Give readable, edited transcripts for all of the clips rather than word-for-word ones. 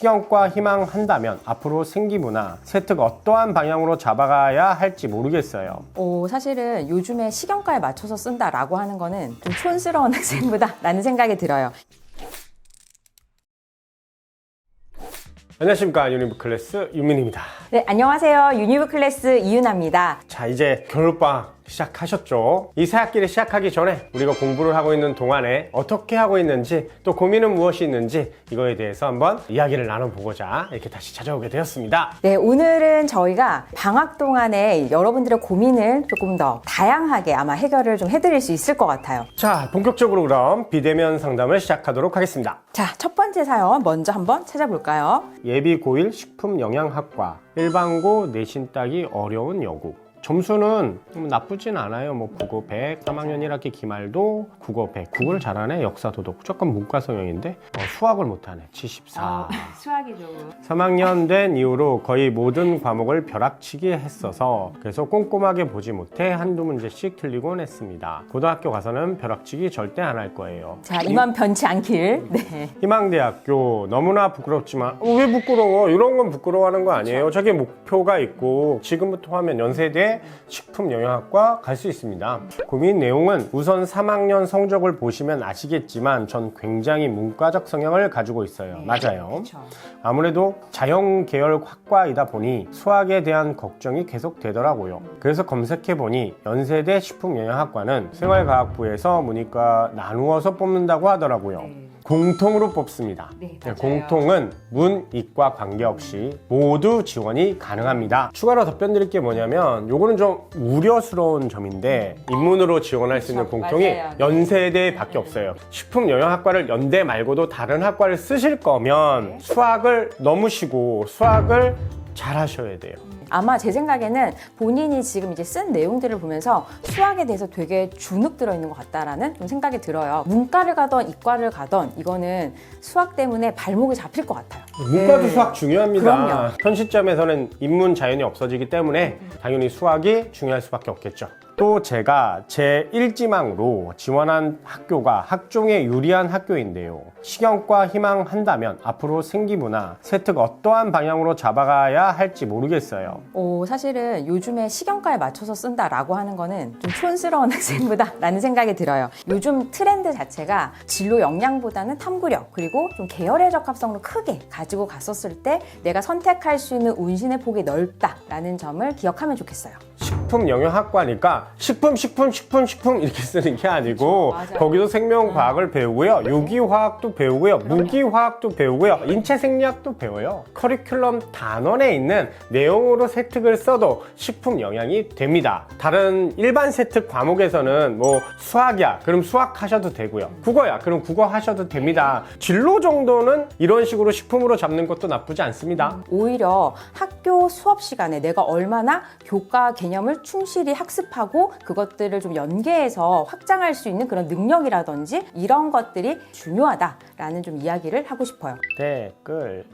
시경과 희망한다면 앞으로 생기부나 세특 어떠한 방향으로 잡아가야 할지 모르겠어요. 사실은 요즘에 시경과에 맞춰서 쓴다라고 하는 거는 좀 촌스러운 학생부다라는 생각이 들어요. 안녕하십니까, 유니브 클래스 윤민입니다. 네, 안녕하세요. 유니브 클래스 이윤아입니다. 자, 이제 겨울방학 시작하셨죠? 이 새 학기를 시작하기 전에 우리가 공부를 하고 있는 동안에 어떻게 하고 있는지, 또 고민은 무엇이 있는지 이거에 대해서 한번 이야기를 나눠보고자 이렇게 다시 찾아오게 되었습니다. 네, 오늘은 저희가 방학 동안에 여러분들의 고민을 조금 더 다양하게 아마 해결을 좀 해드릴 수 있을 것 같아요. 자, 본격적으로 그럼 비대면 상담을 시작하도록 하겠습니다. 자, 첫 번째 사연 먼저 한번 찾아볼까요? 예비 고1 식품영양학과 일반고 내신 따기 어려운 여고. 점수는 나쁘진 않아요. 뭐 국어 100, 3학년 1학기 기말도 국어 100. 국어를 잘하네. 역사 도덕. 조금 문과 성형인데 수학을 못하네. 74. 수학이 좀 3학년 된 이후로 거의 모든 과목을 벼락치기 했어서 그래서 꼼꼼하게 보지 못해 한두 문제씩 틀리곤 했습니다. 고등학교 가서는 벼락치기 절대 안 할 거예요. 자, 이만 변치 않길. 네. 희망대학교 너무나 부끄럽지만 왜 부끄러워? 이런 건 부끄러워하는 거 아니에요. 자기 목표가 있고 지금부터 하면 연세대 식품영양학과 갈 수 있습니다. 고민 내용은 우선 3학년 성적을 보시면 아시겠지만 전 굉장히 문과적 성향을 가지고 있어요. 맞아요. 그렇죠. 아무래도 자연계열 학과이다 보니 수학에 대한 걱정이 계속 되더라고요. 그래서 검색해보니 연세대 식품영양학과는 생활과학부에서 문이과 나누어서 뽑는다고 하더라고요. 공통으로 뽑습니다. 네, 공통은 문, 이과 관계없이 모두 지원이 가능합니다. 추가로 답변드릴 게 뭐냐면 요거는 좀 우려스러운 점인데 인문으로 지원할 수 있는 공통이 맞아요. 연세대밖에 없어요. 식품영양학과를 연대 말고도 다른 학과를 쓰실 거면 수학을 넘으시고 수학을 잘 하셔야 돼요. 아마 제 생각에는 본인이 지금 이제 쓴 내용들을 보면서 수학에 대해서 되게 주눅 들어 있는 것 같다라는 좀 생각이 들어요. 문과를 가던 이과를 가던 이거는 수학 때문에 발목이 잡힐 것 같아요. 문과도 네. 수학 중요합니다. 그럼요. 현 시점에서는 인문 자연이 없어지기 때문에 당연히 수학이 중요할 수밖에 없겠죠. 또 제가 제 1지망으로 지원한 학교가 학종에 유리한 학교인데요. 시경과 희망한다면 앞으로 생기부나 세특 어떠한 방향으로 잡아가야 할지 모르겠어요. 사실은 요즘에 시경과에 맞춰서 쓴다라고 하는 거는 좀 촌스러운 학생부다라는 생각이 들어요. 요즘 트렌드 자체가 진로 역량보다는 탐구력 그리고 좀 계열의 적합성을 크게 가지고 갔었을 때 내가 선택할 수 있는 운신의 폭이 넓다라는 점을 기억하면 좋겠어요. 식품영양학과니까 식품 이렇게 쓰는 게 아니고 맞아요. 거기도 생명과학을 배우고요. 유기화학도 배우고요. 무기화학도 배우고요. 인체생리학도 배워요. 커리큘럼 단원에 있는 내용으로 세특을 써도 식품영양이 됩니다. 다른 일반 세특 과목에서는 뭐 수학이야. 그럼 수학 하셔도 되고요. 국어야. 그럼 국어 하셔도 됩니다. 진로 정도는 이런 식으로 식품으로 잡는 것도 나쁘지 않습니다. 오히려 학교 수업 시간에 내가 얼마나 교과 개념을 충실히 학습하고 그것들을 좀 연계해서 확장할 수 있는 그런 능력이라든지 이런 것들이 중요하다라는 좀 이야기를 하고 싶어요. 댓글.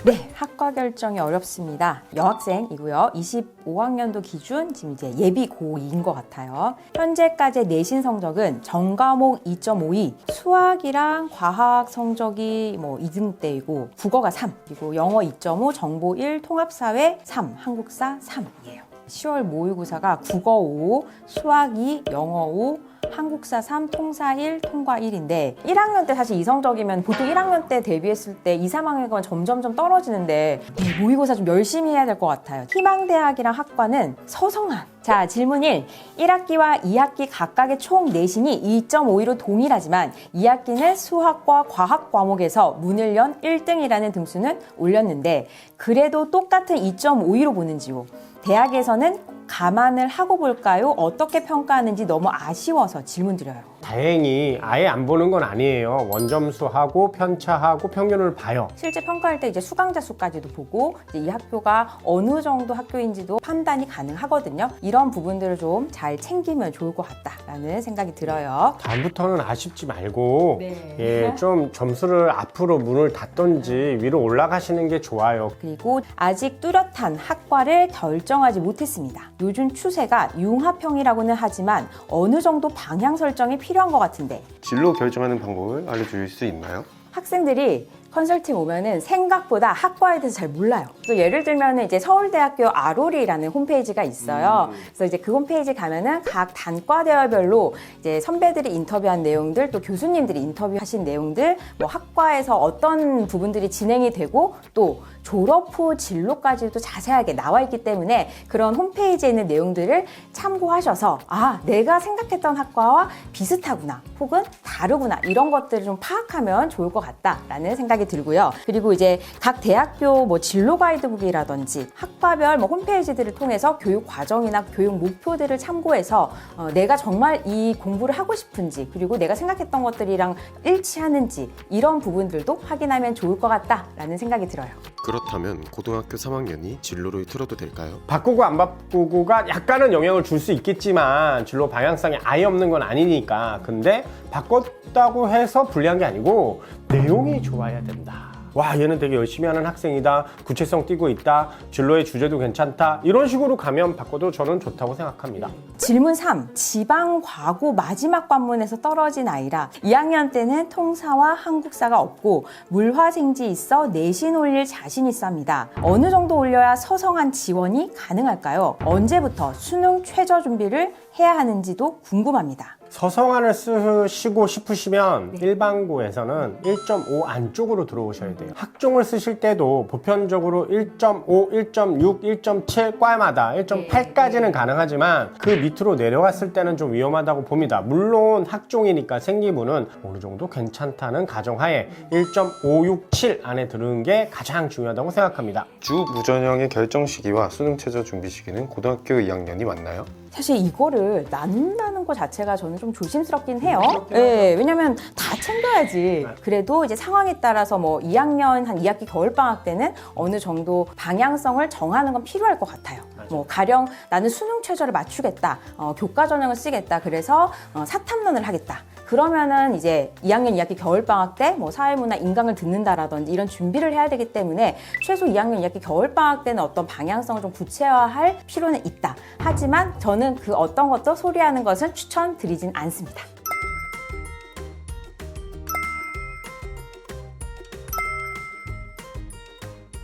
네, 학과 결정이 어렵습니다. 여학생이고요. 25학년도 기준 지금 이제 예비 고2인 것 같아요. 현재까지 내신 성적은 전과목 2.52, 수학이랑 과학 성적이 뭐 2등대이고 국어가 3, 그리고 영어 2.5, 정보 1, 통합사회 3, 한국사 3이에요. 10월 모의고사가 국어 5, 수학 2, 영어 5, 한국사 3, 통사 1, 통과 1인데 1학년 때 사실 이 성적이면 보통 1학년 때 대비했을 때 2, 3학년은 점점점 떨어지는데 모의고사 좀 열심히 해야 될 것 같아요. 희망대학이랑 학과는 서성한. 자, 질문 1. 1학기와 2학기 각각의 총 내신이 2.52로 동일하지만 2학기는 수학과 과학 과목에서 문을 연 1등이라는 등수는 올렸는데 그래도 똑같은 2.52로 보는지요. 대학에서는 감안을 하고 볼까요? 어떻게 평가하는지 너무 아쉬워서 질문 드려요. 다행히 아예 안 보는 건 아니에요. 원점수하고 편차하고 평균을 봐요. 실제 평가할 때 이제 수강자 수까지도 보고 이제 이 학교가 어느 정도 학교인지도 판단이 가능하거든요. 이런 부분들을 좀 잘 챙기면 좋을 것 같다라는 생각이 들어요. 다음부터는 아쉽지 말고 네. 좀 점수를 앞으로 문을 닫던지 위로 올라가시는 게 좋아요. 그리고 아직 뚜렷한 학과를 결정하지 못했습니다. 요즘 추세가 융합형이라고는 하지만 어느 정도 방향 설정이 필요한 것 같은데 진로 결정하는 방법을 알려줄 수 있나요? 학생들이 컨설팅 오면은 생각보다 학과에 대해서 잘 몰라요. 또 예를 들면은 이제 서울대학교 아로리라는 홈페이지가 있어요. 그래서 이제 그 홈페이지 가면은 각 단과대별로 이제 선배들이 인터뷰한 내용들, 또 교수님들이 인터뷰하신 내용들, 뭐 학과에서 어떤 부분들이 진행이 되고 또 졸업 후 진로까지도 자세하게 나와 있기 때문에 그런 홈페이지에 있는 내용들을 참고하셔서 아, 내가 생각했던 학과와 비슷하구나 혹은 다르구나 이런 것들을 좀 파악하면 좋을 것 같다라는 생각이 들고요. 그리고 이제 각 대학교 뭐 진로 가이드북이라든지 학과별 뭐 홈페이지들을 통해서 교육 과정이나 교육 목표들을 참고해서 내가 정말 이 공부를 하고 싶은지 그리고 내가 생각했던 것들이랑 일치하는지 이런 부분들도 확인하면 좋을 것 같다라는 생각이 들어요. 그렇다면 고등학교 3학년이 진로를 틀어도 될까요? 바꾸고 안 바꾸고가 약간은 영향을 줄 수 있겠지만 진로 방향성이 아예 없는 건 아니니까. 근데 바꿨다고 해서 불리한 게 아니고 내용이 좋아야 된다. 와, 얘는 되게 열심히 하는 학생이다, 구체성 띄고 있다, 진로의 주제도 괜찮다, 이런 식으로 가면 바꿔도 저는 좋다고 생각합니다. 질문 3. 지방 과고 마지막 관문에서 떨어진 아이라 2학년 때는 통사와 한국사가 없고 물화생지 있어 내신 올릴 자신 있어 합니다. 어느 정도 올려야 서성한 지원이 가능할까요? 언제부터 수능 최저 준비를 해야 하는지도 궁금합니다. 서성안을 쓰시고 싶으시면 일반고에서는 1.5 안쪽으로 들어오셔야 돼요. 학종을 쓰실 때도 보편적으로 1.5, 1.6, 1.7 과마다 1.8까지는 가능하지만 그 밑으로 내려갔을 때는 좀 위험하다고 봅니다. 물론 학종이니까 생기부는 어느 정도 괜찮다는 가정하에 1.567 안에 들은 게 가장 중요하다고 생각합니다. 주 무전형의 결정 시기와 수능 최저 준비 시기는 고등학교 2학년이 맞나요? 사실 이거를 나눈다는 것 자체가 저는 좀 조심스럽긴 해요. 네, 왜냐면 다 챙겨야지. 그래도 이제 상황에 따라서 뭐 2학년 한 2학기 겨울방학 때는 어느 정도 방향성을 정하는 건 필요할 것 같아요. 뭐 가령 나는 수능 최저를 맞추겠다, 교과 전형을 쓰겠다, 그래서 사탐론을 하겠다. 그러면은 이제 2학년 2학기 겨울방학 때 뭐 사회문화 인강을 듣는다라든지 이런 준비를 해야 되기 때문에 최소 2학년 2학기 겨울방학 때는 어떤 방향성을 좀 구체화할 필요는 있다. 하지만 저는 그 어떤 것도 소리하는 것은 추천드리진 않습니다.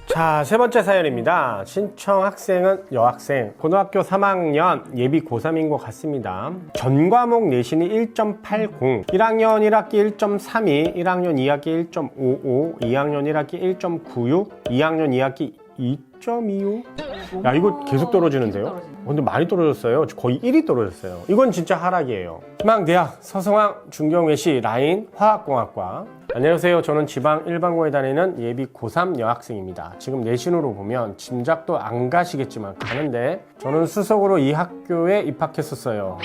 자, 세 번째 사연입니다. 신청 학생은 여학생, 고등학교 3학년 예비 고3인 것 같습니다. 전 과목 내신이 1.80, 1학년 1학기 1.32, 1학년 2학기 1.55, 2학년 1학기 1.96, 2학년 2학기 2.25? 야, 이거 계속 떨어지는데요? 근데 많이 떨어졌어요. 거의 1이 떨어졌어요. 이건 진짜 하락이에요. 희망대학 서성황 중경외시 라인 화학공학과. 안녕하세요. 저는 지방 일반고에 다니는 예비 고3 여학생입니다. 지금 내신으로 보면 짐작도 안 가시겠지만 가는데 저는 수석으로 이 학교에 입학했었어요.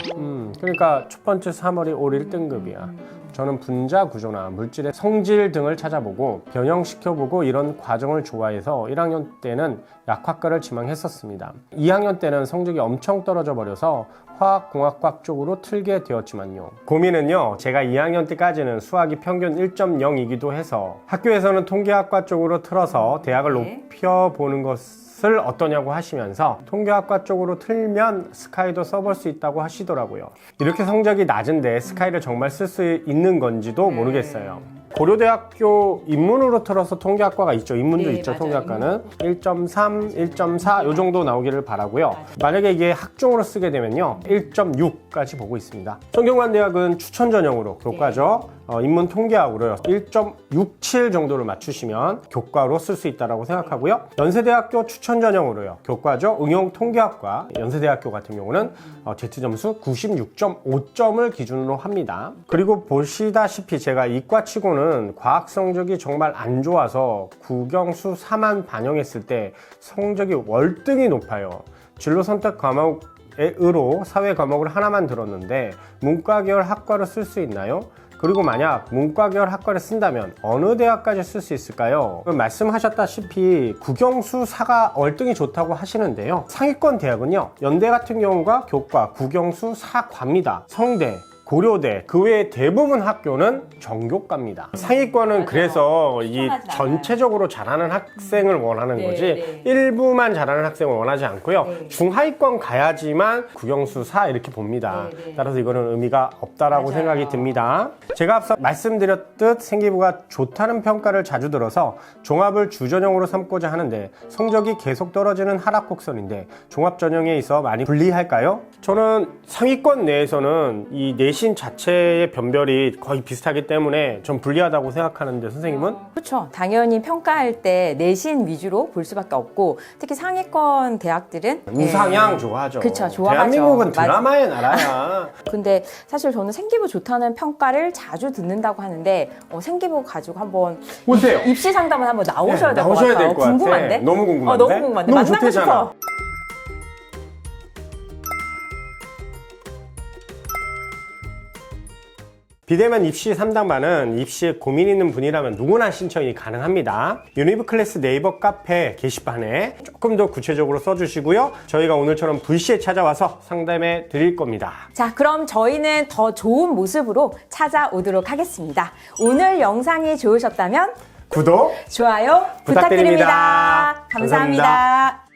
그러니까 첫 번째 3월이 올 1등급이야. 저는 분자 구조나 물질의 성질 등을 찾아보고 변형시켜보고 이런 과정을 좋아해서 1학년 때는 약학과를 지망했었습니다. 2학년 때는 성적이 엄청 떨어져 버려서 화학공학과 쪽으로 틀게 되었지만요. 고민은요, 제가 2학년 때까지는 수학이 평균 1.0이기도 해서 학교에서는 통계학과 쪽으로 틀어서 대학을 높여보는 것을 어떠냐고 하시면서 통계학과 쪽으로 틀면 스카이도 써볼 수 있다고 하시더라고요. 이렇게 성적이 낮은데 스카이를 정말 쓸 수 있는 건지도 모르겠어요. 고려대학교 인문으로 틀어서 통계학과가 있죠. 인문도 있죠. 맞아요. 통계학과는 1.3, 1.4 요 정도 나오기를 바라고요. 만약에 이게 학종으로 쓰게 되면요 1.6까지 보고 있습니다. 성균관대학은 추천 전형으로 교과죠. 인문 통계학으로요 1.67 정도를 맞추시면 교과로 쓸 수 있다고 생각하고요. 연세대학교 추천 전형으로요 교과죠. 응용 통계학과. 연세대학교 같은 경우는 Z점수 96.5점을 기준으로 합니다. 그리고 보시다시피 제가 이과치고는 과학 성적이 정말 안 좋아서 국영수 4만 반영했을 때 성적이 월등히 높아요. 진로 선택 과목으로 사회 과목을 하나만 들었는데 문과 계열 학과로 쓸 수 있나요? 그리고 만약 문과 계열 학과를 쓴다면 어느 대학까지 쓸 수 있을까요? 말씀하셨다시피 국영수 4가 월등히 좋다고 하시는데요. 상위권 대학은요 연대 같은 경우가 교과 국영수 4과입니다. 성대, 고려대, 그 외에 대부분 학교는 정교과입니다. 상위권은 맞아요. 그래서 이 추천하진 전체적으로 잘하는 학생을 원하는 네, 거지 네. 일부만 잘하는 학생을 원하지 않고요. 네. 중하위권 가야지만 국영수사 이렇게 봅니다. 네, 네. 따라서 이거는 의미가 없다라고 맞아요. 생각이 듭니다. 제가 앞서 말씀드렸듯 생기부가 좋다는 평가를 자주 들어서 종합을 주전형으로 삼고자 하는데 성적이 계속 떨어지는 하락 곡선인데 종합 전형에 있어 많이 불리할까요? 저는 상위권 내에서는 이 내신 자체의 변별이 거의 비슷하기 때문에 전 불리하다고 생각하는데 선생님은? 그렇죠. 당연히 평가할 때 내신 위주로 볼 수밖에 없고 특히 상위권 대학들은 우상향 좋아하죠. 그쵸, 좋아하죠. 대한민국은 맞아. 드라마의 나라야. 근데 사실 저는 생기부 좋다는 평가를 자주 듣는다고 하는데 생기부 가지고 한번 오세요. 입시 상담을 한번 나오셔야 될 것 나오셔야 같아요. 될 것 같아. 궁금한데? 너무 궁금한데? 너무 궁금한데? 너무 만나고 좋대잖아. 싶어. 비대면 입시 3당반은 입시에 고민 있는 분이라면 누구나 신청이 가능합니다. 유니브 클래스 네이버 카페 게시판에 조금 더 구체적으로 써주시고요. 저희가 오늘처럼 불시에 찾아와서 상담해 드릴 겁니다. 자, 그럼 저희는 더 좋은 모습으로 찾아오도록 하겠습니다. 오늘 영상이 좋으셨다면 구독, 좋아요 부탁드립니다. 부탁드립니다. 감사합니다. 감사합니다.